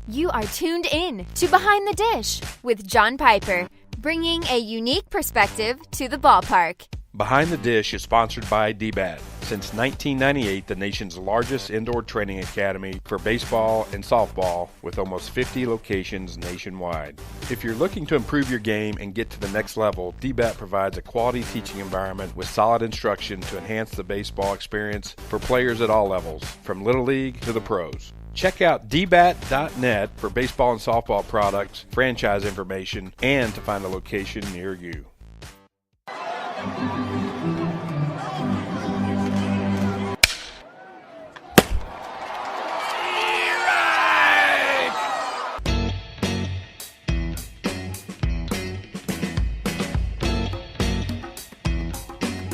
You are tuned in to Behind the Dish with John Piper, bringing a unique perspective to the ballpark. Behind the Dish is sponsored by DBAT. Since 1998, the nation's largest indoor training academy for baseball and softball with almost 50 locations nationwide. If you're looking to improve your game and get to the next level, DBAT provides a quality teaching environment with solid instruction to enhance the baseball experience for players at all levels, from Little League to the pros. Check out dbat.net for baseball and softball products, franchise information, and to find a location near you.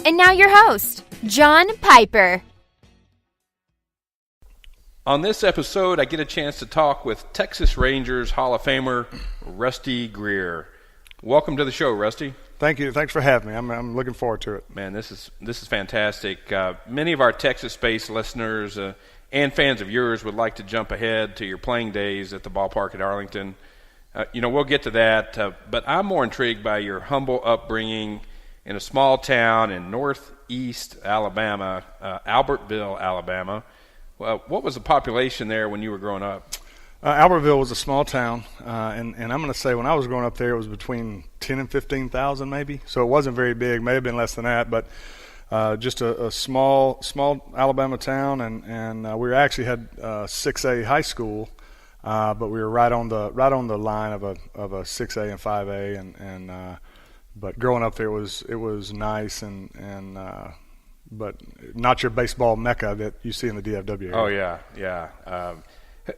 And now your host, John Piper. On this episode, I get a chance to talk with Texas Rangers Hall of Famer Rusty Greer. Welcome to the show, Rusty. Thank you. Thanks for having me. I'm looking forward to it. Man, this is fantastic. Many of our Texas-based listeners and fans of yours would like to jump ahead to your playing days at the ballpark at Arlington. We'll get to that, but I'm more intrigued by your humble upbringing in a small town in northeast Alabama, Albertville, Alabama. Well, what was the population there when you were growing up? Albertville was a small town, and I'm going to say when I was growing up there, it was between 10 and 15,000 maybe. So it wasn't very big, may have been less than that, but just a small Alabama town, and we actually had 6A high school, but we were right on the line of a 6A and 5A, but growing up there it was nice and but not your baseball mecca that you see in the DFW area. Oh yeah.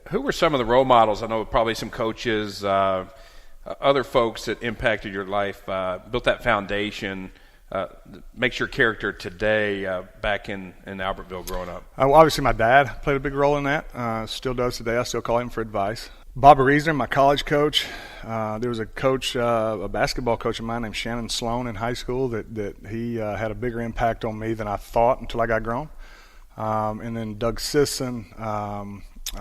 Who were some of the role models? I know probably some coaches, other folks that impacted your life, built that foundation, makes your character today back in Albertville growing up. Obviously, my dad played a big role in that. Still does today. I still call him for advice. Bobby Reasoner, my college coach. There was a coach, a basketball coach of mine named Shannon Sloan in high school that he had a bigger impact on me than I thought until I got grown. And then Doug Sisson,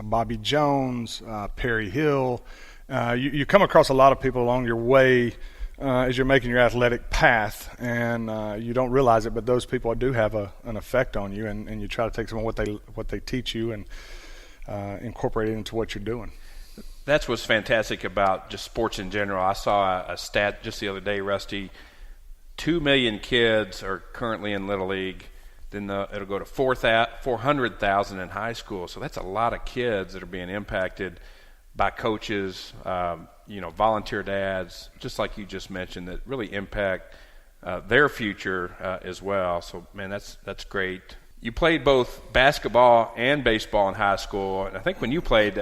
Bobby Jones, Perry Hill. You come across a lot of people along your way as you're making your athletic path, and you don't realize it, but those people do have an effect on you, and you try to take some of what they teach you and incorporate it into what you're doing. That's what's fantastic about just sports in general. I saw a stat just the other day, Rusty. 2 million kids are currently in Little League. Then it'll go to 400,000 in high school. So that's a lot of kids that are being impacted by coaches, volunteer dads, just like you just mentioned, that really impact their future as well. So, man, that's great. You played both basketball and baseball in high school. And I think when you played,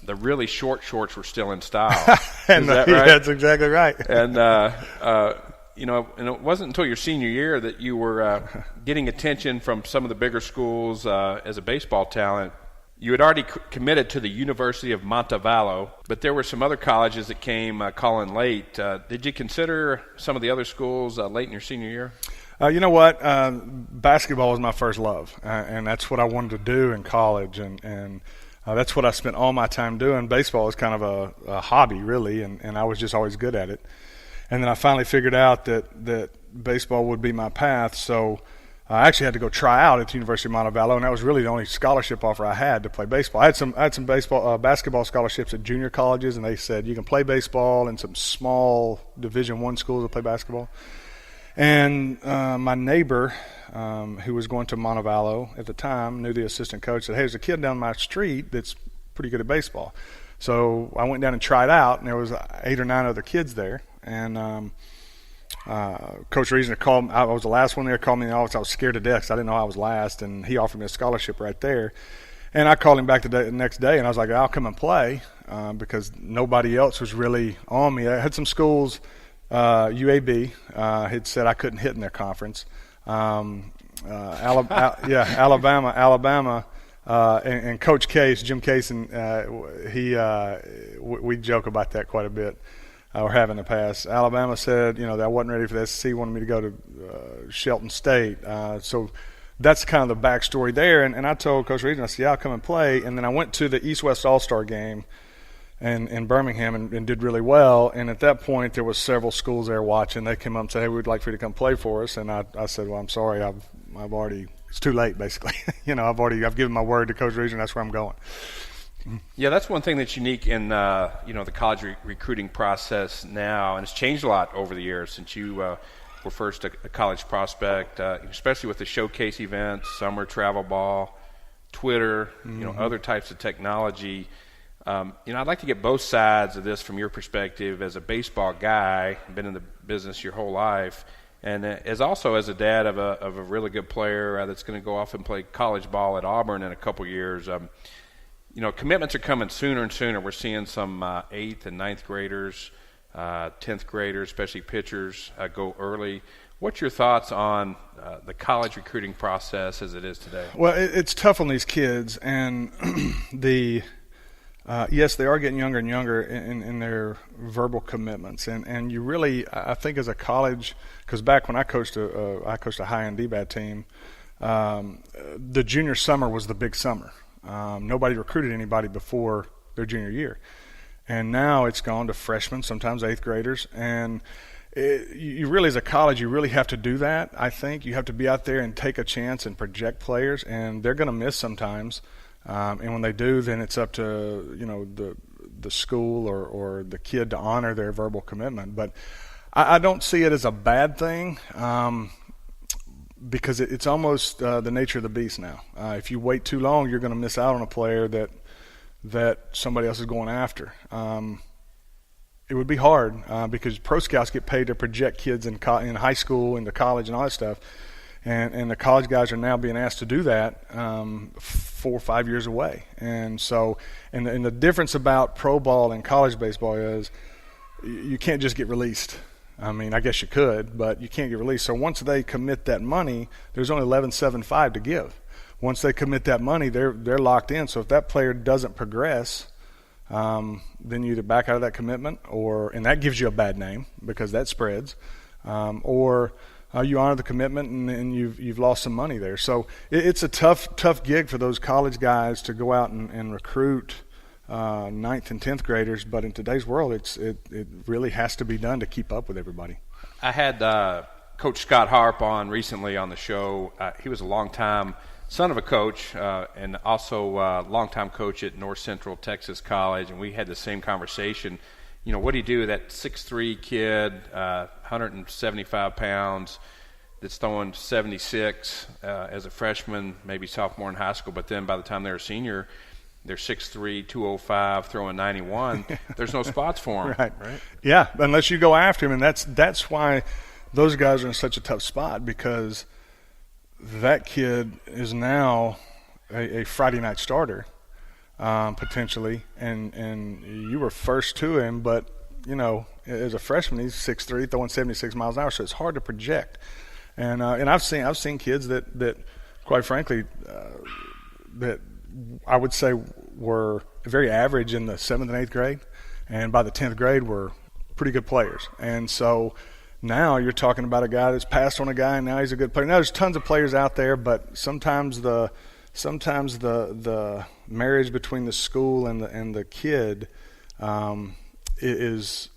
the really short shorts were still in style. Is that right? That's exactly right. And and it wasn't until your senior year that you were getting attention from some of the bigger schools as a baseball talent. You had already committed to the University of Montevallo, but there were some other colleges that came calling late. Did you consider some of the other schools late in your senior year? You know what? Basketball was my first love, and that's what I wanted to do in college, and that's what I spent all my time doing. Baseball was kind of a hobby, really, and I was just always good at it. And then I finally figured out that baseball would be my path, so I actually had to go try out at the University of Montevallo, and that was really the only scholarship offer I had to play baseball. I had some basketball scholarships at junior colleges, and they said you can play baseball in some small Division I schools that play basketball. And my neighbor, who was going to Montevallo at the time, knew the assistant coach, said, hey, there's a kid down my street that's pretty good at baseball. So I went down and tried out, and there was 8 or 9 other kids there. And Coach Reasoner called me. I was the last one there, called me in the office. I was scared to death because I didn't know I was last, and he offered me a scholarship right there. And I called him back the next day, and I was like, I'll come and play because nobody else was really on me. I had some schools, UAB, had said I couldn't hit in their conference. Alabama, and Coach Case, Jim Case, and we joke about that quite a bit. Or have in the past. Alabama said, that I wasn't ready for the SEC, wanted me to go to Shelton State. So that's kind of the backstory there. And I told Coach Reason, I said, I'll come and play. And then I went to the East-West All-Star game in Birmingham and did really well. And at that point, there was several schools there watching. They came up and said, "Hey, we'd like for you to come play for us." And I said, "Well, I'm sorry, I've already. It's too late, basically. I've given my word to Coach Reason. And that's where I'm going." Yeah, that's one thing that's unique in the college recruiting process now, and it's changed a lot over the years since you were first a college prospect, especially with the showcase events, summer travel ball, Twitter, other types of technology. I'd like to get both sides of this from your perspective as a baseball guy, been in the business your whole life, and as a dad of a really good player that's going to go off and play college ball at Auburn in a couple years. Commitments are coming sooner and sooner. We're seeing some 8th and 9th graders, 10th graders, especially pitchers, go early. What's your thoughts on the college recruiting process as it is today? Well, it's tough on these kids, and yes, they are getting younger and younger in their verbal commitments, and you really, I think, as a college, because back when I coached a high-end D-BAT team, the junior summer was the big summer. Nobody recruited anybody before their junior year, and now it's gone to freshmen, sometimes 8th graders, and you really, as a college, you really have to do that. I think you have to be out there and take a chance and project players, and they're going to miss sometimes. And when they do, then it's up to the school or the kid to honor their verbal commitment. But I don't see it as a bad thing because it's almost the nature of the beast now. If you wait too long, you're going to miss out on a player that somebody else is going after. It would be hard because pro scouts get paid to project kids in high school, into college, and all that stuff. And the college guys are now being asked to do that 4 or 5 years away. And so, and the difference about pro ball and college baseball is you can't just get released. I mean, I guess you could, but you can't get released. So once they commit that money, there's only $11.75 to give. Once they commit that money, they're locked in. So if that player doesn't progress, then you either back out of that commitment, and that gives you a bad name because that spreads, or you honor the commitment and you've lost some money there. So it's a tough gig for those college guys to go out and recruit 9th and 10th graders. But in today's world, it really has to be done to keep up with everybody. I had Coach Scott Harp on recently on the show. He was a longtime son of a coach and also a longtime coach at North Central Texas College, and we had the same conversation. What do you do with that 6'3" kid, 175 pounds, that's throwing 76 as a freshman, maybe sophomore in high school, but then by the time they're a senior, they're 6'3", 205, throwing 91. There's no spots for them. Right? Yeah, unless you go after him, and that's why those guys are in such a tough spot, because that kid is now a Friday night starter. Potentially, and you were first to him, but as a freshman, he's 6'3", throwing 76 miles an hour, so it's hard to project. And I've seen kids that quite frankly, that I would say were very average in the 7th and 8th grade, and by the 10th grade were pretty good players. And so now you're talking about a guy that's passed on a guy, and now he's a good player. Now there's tons of players out there, but sometimes the marriage between the school and the kid is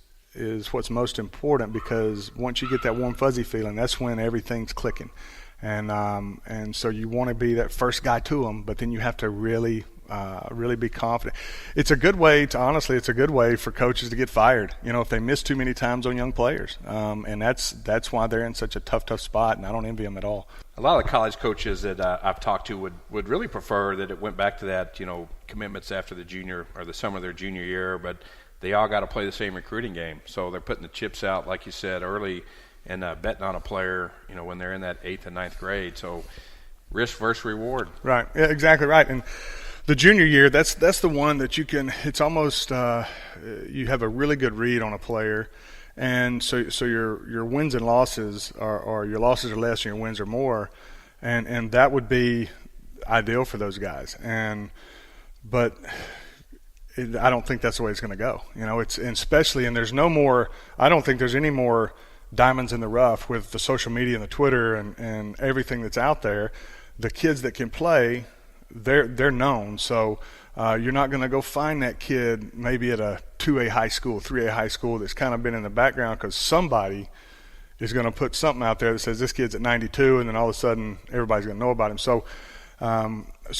what's most important, because once you get that warm fuzzy feeling, that's when everything's clicking, and so you want to be that first guy to them, but then you have to really be confident. It's a good way for coaches to get fired, if they miss too many times on young players, and that's why they're in such a tough spot, and I don't envy them at all. A lot of the college coaches that I've talked to would really prefer that it went back to that, commitments after the junior or the summer of their junior year, but they all got to play the same recruiting game. So they're putting the chips out, like you said, early, and betting on a player, when they're in that 8th and 9th grade. So risk versus reward. Right. Yeah, exactly right. And the junior year, that's the one that you can. It's almost you have a really good read on a player. And so your wins and losses are your losses are less and your wins are more, and that would be ideal for those guys. But I don't think that's the way it's going to go. It's especially, and there's no more. I don't think there's any more diamonds in the rough with the social media and the Twitter and everything that's out there. The kids that can play, they're known. So You're not going to go find that kid maybe at a 2A high school, 3A high school that's kind of been in the background because somebody is going to put something out there that says this kid's at 92, and then all of a sudden everybody's going to know about him. So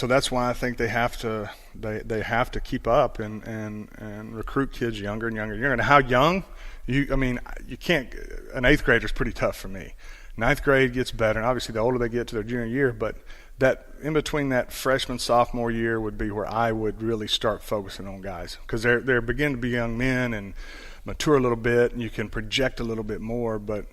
that's why I think they have to keep up and recruit kids younger and younger and younger. And how young? You can't. An 8th grader is pretty tough for me. 9th grade gets better, and obviously the older they get to their junior year, but that in between that freshman sophomore year would be where I would really start focusing on guys because they're beginning to be young men and mature a little bit, and you can project a little bit more, but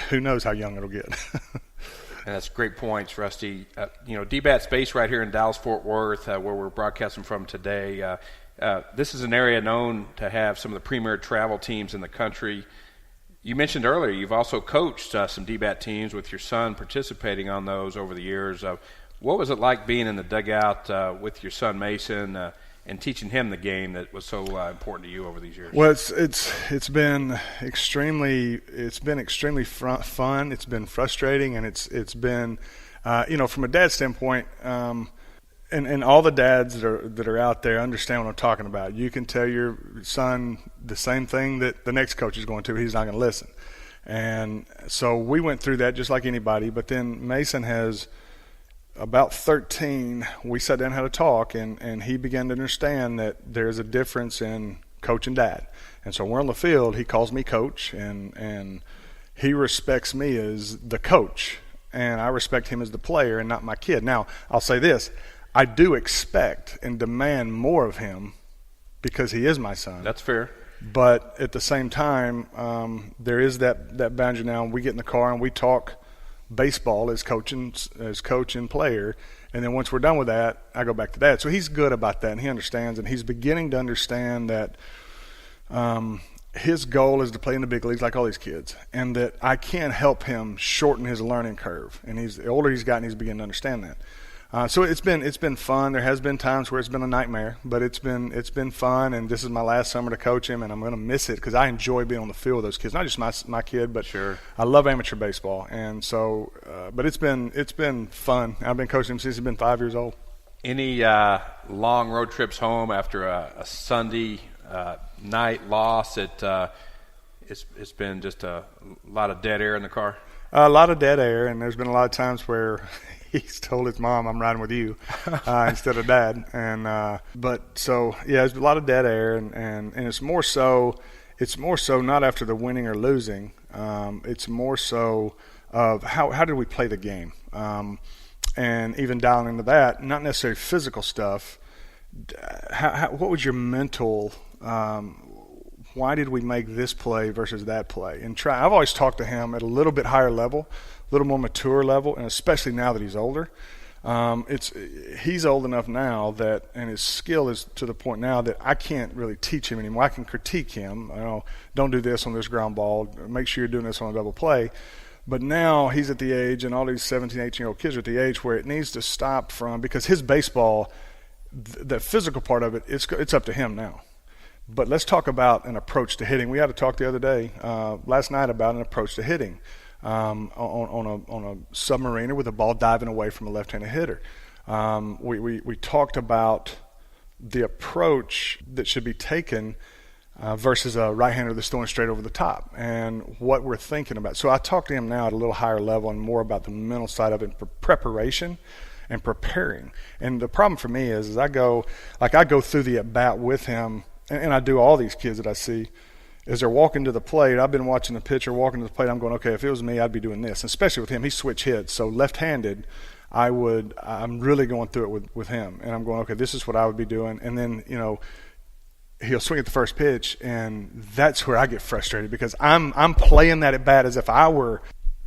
who knows how young it'll get. And that's great points, Rusty. DBAT Space right here in Dallas-Fort Worth, where we're broadcasting from today. This is an area known to have some of the premier travel teams in the country. You mentioned earlier you've also coached some DBAT teams with your son participating on those over the years. What was it like being in the dugout with your son Mason and teaching him the game that was so important to you over these years? Well, it's been extremely fun. It's been frustrating, and it's been from a dad standpoint. And all the dads that are out there understand what I'm talking about. You can tell your son the same thing that the next coach is going to. He's not going to listen. And so we went through that just like anybody. But then Mason has about 13. We sat down and had a talk, and he began to understand that there's a difference in coach and dad. And so we're on the field. He calls me coach, and he respects me as the coach, and I respect him as the player and not my kid. Now, I'll say this. I do expect and demand more of him because he is my son. That's fair. But at the same time, there is that boundary now. We get in the car and we talk baseball as coach and player, and then once we're done with that, I go back to that. So he's good about that, and he understands, and he's beginning to understand that his goal is to play in the big leagues like all these kids, and that I can't help him shorten his learning curve. And the older he's gotten, he's beginning to understand that. So it's been fun. There has been times where it's been a nightmare, but it's been fun. And this is my last summer to coach him, and I'm going to miss it because I enjoy being on the field with those kids. Not just my kid, but sure. I love amateur baseball, and so but it's been fun. I've been coaching him since he's been 5 years old. Any long road trips home after a Sunday night loss? It's been just a lot of dead air in the car. A lot of dead air, and there's been a lot of times where he's told his mom, "I'm riding with you," instead of dad. And there's a lot of dead air, and it's more so not after the winning or losing. It's more so of how did we play the game, and even dialing into that, not necessarily physical stuff. What was your mental? Why did we make this play versus that play? And I've always talked to him at a little bit higher level, a little more mature level, and especially now that he's older. He's old enough now that, and his skill is to the point now that I can't really teach him anymore. I can critique him. Don't do this on this ground ball. Make sure you're doing this on a double play. But now he's at the age, and all these 17, 18-year-old kids are at the age where it needs to stop because his baseball, the physical part of it, it's up to him now. But let's talk about an approach to hitting. We had a talk the other day, last night, about an approach to hitting on a submariner with a ball diving away from a left-handed hitter. We talked about the approach that should be taken versus a right-hander that's throwing straight over the top and what we're thinking about. So I talked to him now at a little higher level and more about the mental side of it, preparation and preparing. And the problem for me is I go through the at-bat with him, and I do all these kids that I see as they're walking to the plate. I've been watching the pitcher walking to the plate. I'm going, okay, if it was me, I'd be doing this. And especially with him, he switch hits. So left-handed, I'm really going through it with him. And I'm going, okay, this is what I would be doing. And then, he'll swing at the first pitch, and that's where I get frustrated because I'm playing that at bat as if I were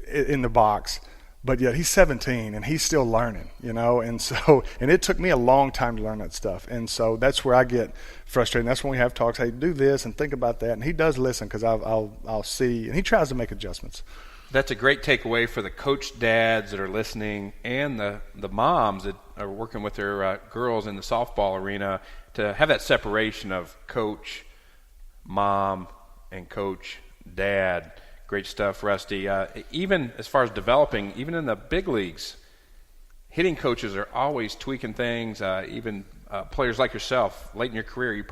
in the box. But yet he's 17 and he's still learning, and it took me a long time to learn that stuff. And so that's where I get frustrated. And that's when we have talks, hey, do this and think about that. And he does listen because I'll see, and he tries to make adjustments. That's a great takeaway for the coach dads that are listening and the moms that are working with their girls in the softball arena to have that separation of coach, mom, and coach, dad. Great stuff, Rusty. Even as far as developing, even in the big leagues, hitting coaches are always tweaking things. Even players like yourself, late in your career, you